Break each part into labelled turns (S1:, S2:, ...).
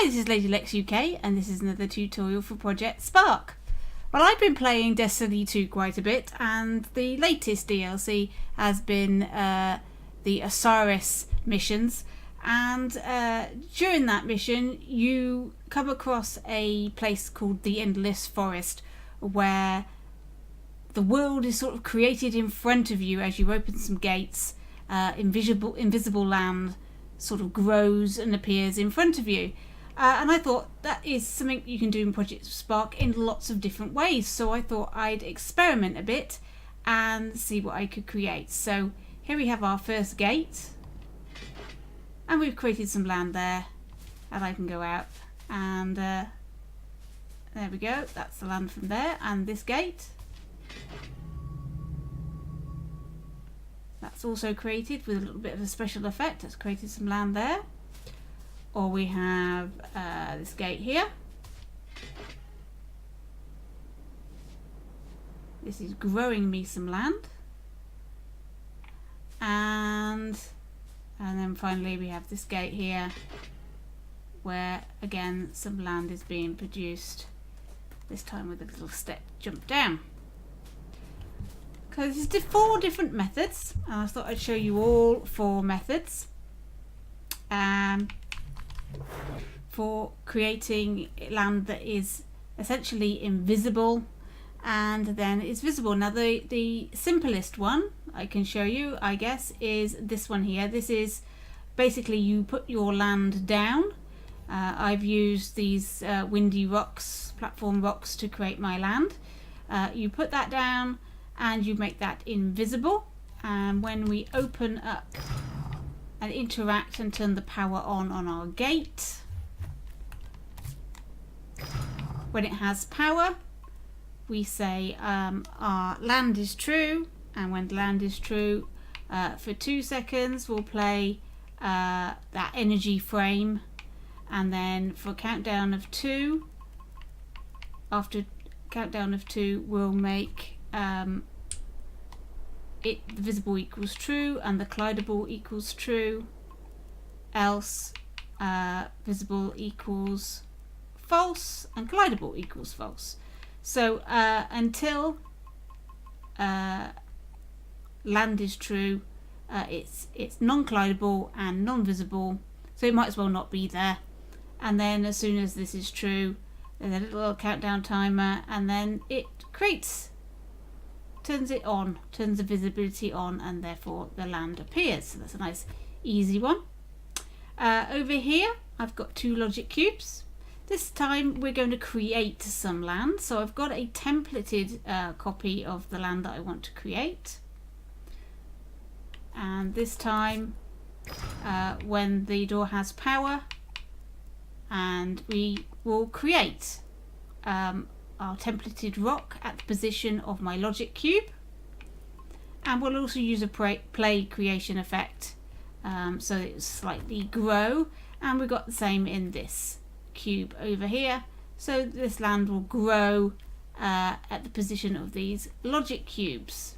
S1: Hi, this is Lady Lex UK, and this is another tutorial for Project Spark. Well, I've been playing Destiny 2 quite a bit, and the latest DLC has been the Osiris missions. And during that mission, you come across a place called the Endless Forest, where the world is sort of created in front of you as you open some gates. Invisible land sort of grows and appears in front of you. And I thought that is something you can do in Project Spark in lots of different ways. So I thought I'd experiment a bit and see what I could create. So here we have our first gate. And we've created some land there. And I can go out. And there we go. That's the land from there. And this gate. That's also created with a little bit of a special effect. That's created some land there. Or we have this gate here. This is growing me some land. And then finally we have this gate here, where again some land is being produced, this time with a little step jump down. Okay, this is 4 different methods, and I thought I'd show you all 4 methods for creating land that is essentially invisible and then is visible. Now the simplest one I can show you, I guess, is this one here. This is basically you put your land down. I've used these windy rocks, platform rocks, to create my land. You put that down and you make that invisible, and when we open up and interact and turn the power on our gate, when it has power, we say our land is true, and when the land is true, for 2 seconds we'll play that energy frame, and then for a countdown of 2, after countdown of 2, we'll make it the visible equals true and the collidable equals true, else visible equals false and collidable equals false. So until land is true, it's non-collidable and non-visible, so it might as well not be there. And then as soon as this is true, there's a little countdown timer, and then it turns it on, turns the visibility on, and therefore the land appears. So that's a nice easy one. Over here I've got 2 logic cubes. This time we're going to create some land. So I've got a templated copy of the land that I want to create. And this time when the door has power, and we will create our templated rock at the position of my logic cube, and we'll also use a play creation effect so it slightly grow, and we've got the same in this cube over here, so this land will grow at the position of these logic cubes.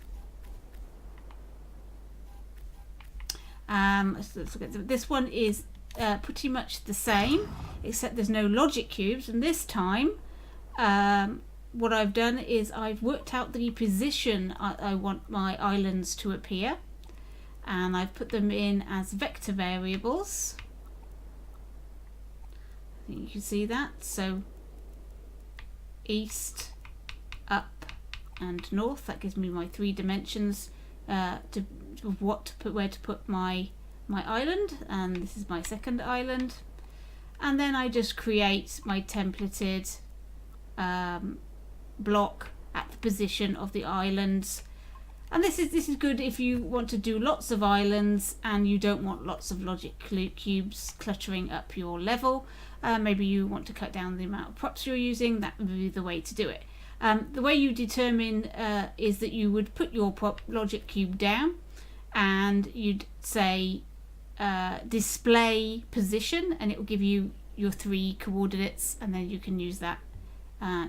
S1: So let's look at this one. Is pretty much the same, except there's no logic cubes, and this time what I've done is I've worked out the position I want my islands to appear, and I've put them in as vector variables. I think you can see that. So east, up and north, that gives me my 3 dimensions of what to put, where to put my island, and this is my second island. And then I just create my templated block at the position of the islands, and this is good if you want to do lots of islands and you don't want lots of logic cubes cluttering up your level. Maybe you want to cut down the amount of props you're using. That would be the way to do it. The way you determine is that you would put your logic cube down, and you'd say display position, and it will give you your 3 coordinates, and then you can use that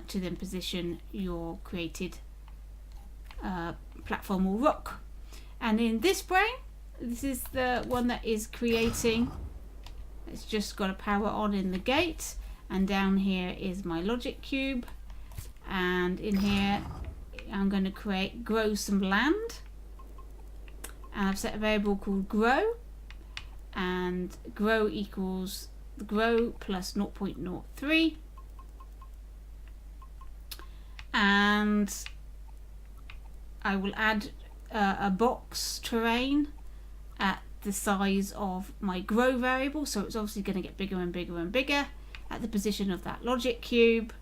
S1: to then position your created platform or rock. And in this brain, this is the one that is creating It's just got a power on in the gate, and down here is my logic cube, and in here I'm going to grow some land, and I've set a variable called grow, and grow equals the grow plus 0.03, and I will add a box terrain at the size of my grow variable, so it's obviously going to get bigger and bigger and bigger at the position of that logic cube.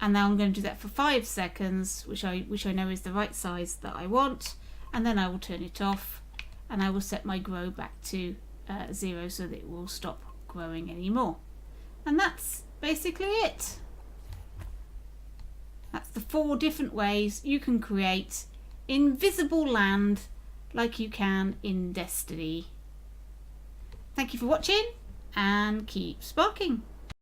S1: And now I'm going to do that for 5 seconds, which I know is the right size that I want, and then I will turn it off, and I will set my grow back to 0 so that it will stop growing anymore. And that's basically it. That's the 4 different ways you can create invisible land like you can in Destiny. Thank you for watching, and keep sparking.